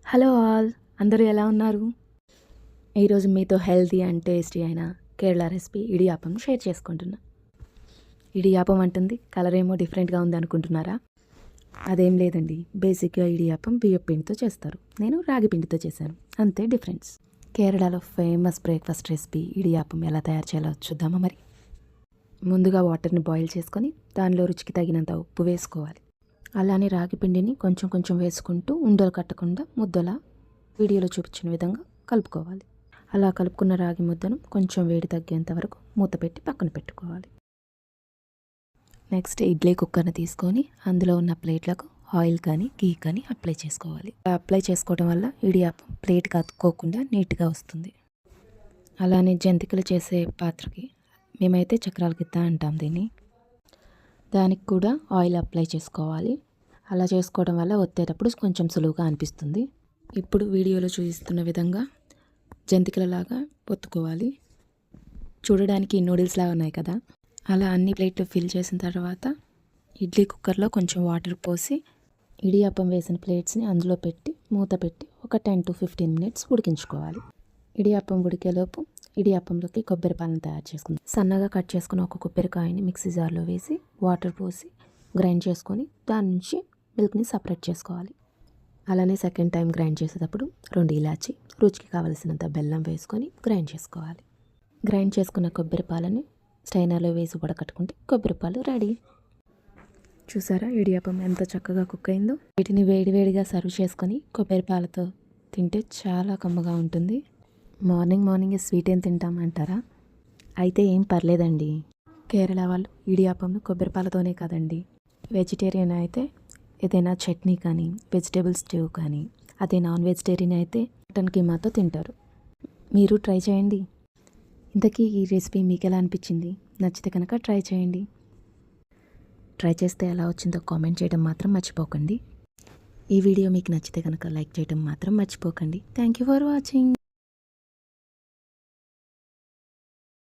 Hello all, అందరూ ఎలా ఉన్నారు? ఈరోజు మీతో హెల్తీ అండ్ టేస్టీ అయిన కేరళ రెసిపీ ఇడియాపం షేర్ చేసుకుంటున్నా. ఇడియాపం అంటుంది, కలర్ ఏమో డిఫరెంట్గా ఉంది అనుకుంటున్నారా? అదేం లేదండి, బేసిక్గా ఇడియాపం బియ్యం పిండితో చేస్తారు. నేను రాగి పిండితో చేశాను, అంతే డిఫరెన్స్. కేరళలో ఫేమస్ బ్రేక్ఫాస్ట్ రెసిపీ ఇడియాపం ఎలా తయారు చేయాలో చూద్దామా మరి. ముందుగా వాటర్ని బాయిల్ చేసుకొని దానిలో రుచికి తగినంత ఉప్పు వేసుకోవాలి. అలానే రాగి పిండిని కొంచెం కొంచెం వేసుకుంటూ ఉండలు కట్టకుండా ముద్దలా వీడియోలో చూపించిన విధంగా కలుపుకోవాలి. అలా కలుపుకున్న రాగి ముద్దను కొంచెం వేడి తగ్గేంత వరకు మూత పెట్టి పక్కన పెట్టుకోవాలి. నెక్స్ట్ ఇడ్లీ కుక్కర్ని తీసుకొని అందులో ఉన్న ప్లేట్లకు ఆయిల్ కానీ గీ కానీ అప్లై చేసుకోవాలి. అప్లై చేసుకోవడం వల్ల ఇడియాపం ప్లేట్కి అతుక్కోకుండా నీట్గా వస్తుంది. అలానే జంతికలు చేసే పాత్రకి మేమైతే చక్రాల గిత్త అంటాం దీన్ని, దానికి కూడా ఆయిల్ అప్లై చేసుకోవాలి. అలా చేసుకోవడం వల్ల ఒత్తేటప్పుడు కొంచెం సులువుగా అనిపిస్తుంది. ఇప్పుడు వీడియోలో చూపిస్తున్న విధంగా జంతికలలాగా ఒత్తుకోవాలి. చూడడానికి నూడిల్స్ లాగా ఉన్నాయి కదా. అలా అన్ని ప్లేట్లు ఫిల్ చేసిన తర్వాత ఇడ్లీ కుక్కర్లో కొంచెం వాటర్ పోసి ఇడియాపం వేసిన ప్లేట్స్ని అందులో పెట్టి మూత పెట్టి ఒక 10 to 15 minutes ఉడికించుకోవాలి. ఇడియాపం ఉడికేలోపు ఇడియాపంలోకి కొబ్బరి పాలను తయారు చేసుకుందాం. సన్నగా కట్ చేసుకుని ఒక కొబ్బరికాయని మిక్సీ జార్లో వేసి వాటర్ పోసి గ్రైండ్ చేసుకొని దాని నుంచి మిల్క్ని సపరేట్ చేసుకోవాలి. అలానే సెకండ్ టైం గ్రైండ్ చేసేటప్పుడు 2 ఇలాచి, రుచికి కావలసినంత బెల్లం వేసుకొని గ్రైండ్ చేసుకోవాలి. గ్రైండ్ చేసుకున్న కొబ్బరి పాలని స్టైనర్లో వేసి వడకట్టుకుంటే కొబ్బరి పాలు రెడీ. చూసారా ఇడియాపం ఎంత చక్కగా కుక్ అయిందో. వీటిని వేడివేడిగా సర్వ్ చేసుకొని కొబ్బరి పాలతో తింటే చాలా కమ్మగా ఉంటుంది. మార్నింగ్ స్వీట్ ఏం తింటామంటారా? అయితే ఏం పర్లేదండి. కేరళ వాళ్ళు ఇడియాపంను కొబ్బరి పాలతోనే కాదండి, వెజిటేరియన్ అయితే ఏదైనా చట్నీ కానీ వెజిటేబుల్ స్టూ కానీ, అదే నాన్ వెజిటేరియన్ అయితే మటన్ కీమాతో తింటారు. మీరు ట్రై చేయండి. ఇంతకీ ఈ రెసిపీ మీకు ఎలా అనిపించింది? నచ్చితే కనుక ట్రై చేయండి. ట్రై చేస్తే ఎలా వచ్చిందో కామెంట్ చేయడం మాత్రం మర్చిపోకండి. ఈ వీడియో మీకు నచ్చితే కనుక లైక్ చేయడం మాత్రం మర్చిపోకండి. Thank you for watching.